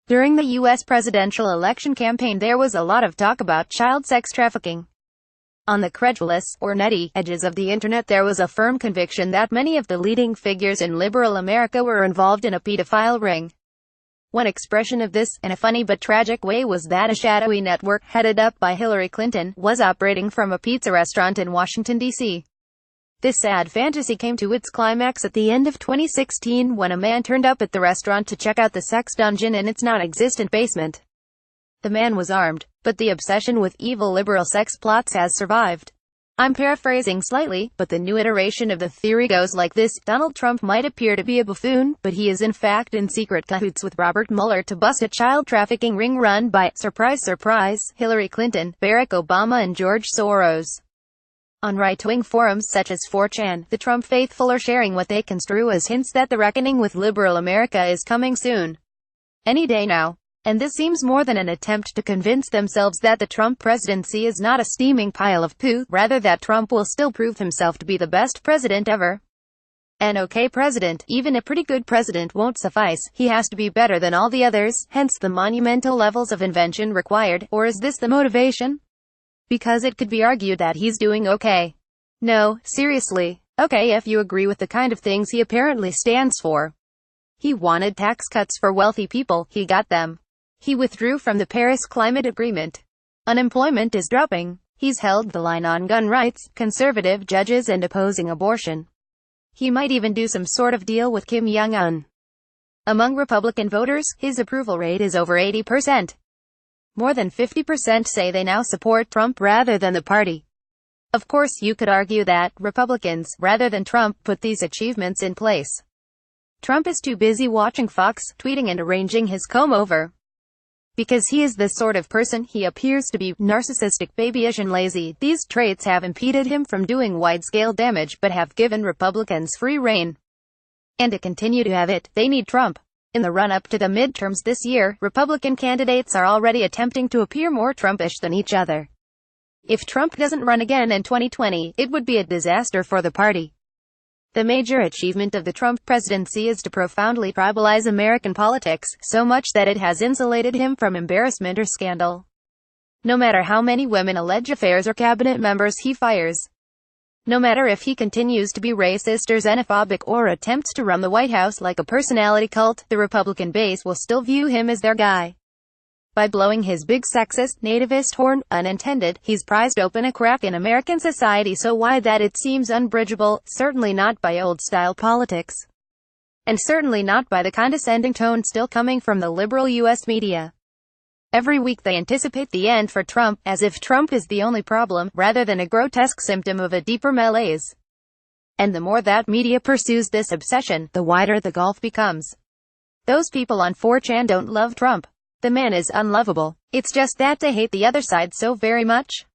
During the U.S. presidential election campaign, there was a lot of talk about child sex trafficking. On the credulous, or nutty, edges of the internet, there was a firm conviction that many of the leading figures in liberal America were involved in a pedophile ring. One expression of this, in a funny but tragic way, was that a shadowy network, headed up by Hillary Clinton, was operating from a pizza restaurant in Washington, D.C. This sad fantasy came to its climax at the end of 2016 when a man turned up at the restaurant to check out the sex dungeon in its non-existent basement. The man was armed, but the obsession with evil liberal sex plots has survived. I'm paraphrasing slightly, but the new iteration of the theory goes like this: Donald Trump might appear to be a buffoon, but he is in fact in secret cahoots with Robert Mueller to bust a child trafficking ring run by, surprise surprise, Hillary Clinton, Barack Obama and George Soros. On right-wing forums such as 4chan, the Trump faithful are sharing what they construe as hints that the reckoning with liberal America is coming soon. Any day now. And this seems more than an attempt to convince themselves that the Trump presidency is not a steaming pile of poo, rather that Trump will still prove himself to be the best president ever. An okay president, even a pretty good president, won't suffice. He has to be better than all the others, hence the monumental levels of invention required. Or is this the motivation? Because it could be argued that he's doing okay. No, seriously. Okay, if you agree with the kind of things he apparently stands for. He wanted tax cuts for wealthy people, he got them. He withdrew from the Paris Climate Agreement. Unemployment is dropping. He's held the line on gun rights, conservative judges and opposing abortion. He might even do some sort of deal with Kim Jong-un. Among Republican voters, his approval rate is over 80%. More than 50% say they now support Trump rather than the party. Of course, you could argue that Republicans, rather than Trump, put these achievements in place. Trump is too busy watching Fox, tweeting and arranging his comb-over. Because he is the sort of person he appears to be, narcissistic, babyish and lazy. These traits have impeded him from doing wide-scale damage, but have given Republicans free rein. And to continue to have it, they need Trump. In the run-up to the midterms this year, Republican candidates are already attempting to appear more Trumpish than each other. If Trump doesn't run again in 2020, it would be a disaster for the party. The major achievement of the Trump presidency is to profoundly tribalize American politics, so much that it has insulated him from embarrassment or scandal. No matter how many women allege affairs or cabinet members he fires. No matter if he continues to be racist or xenophobic or attempts to run the White House like a personality cult, the Republican base will still view him as their guy. By blowing his big sexist, nativist horn, unintended, he's prized open a crack in American society so wide that it seems unbridgeable, certainly not by old-style politics. And certainly not by the condescending tone still coming from the liberal U.S. media. Every week they anticipate the end for Trump, as if Trump is the only problem, rather than a grotesque symptom of a deeper malaise. And the more that media pursues this obsession, the wider the gulf becomes. Those people on 4chan don't love Trump. The man is unlovable. It's just that they hate the other side so very much.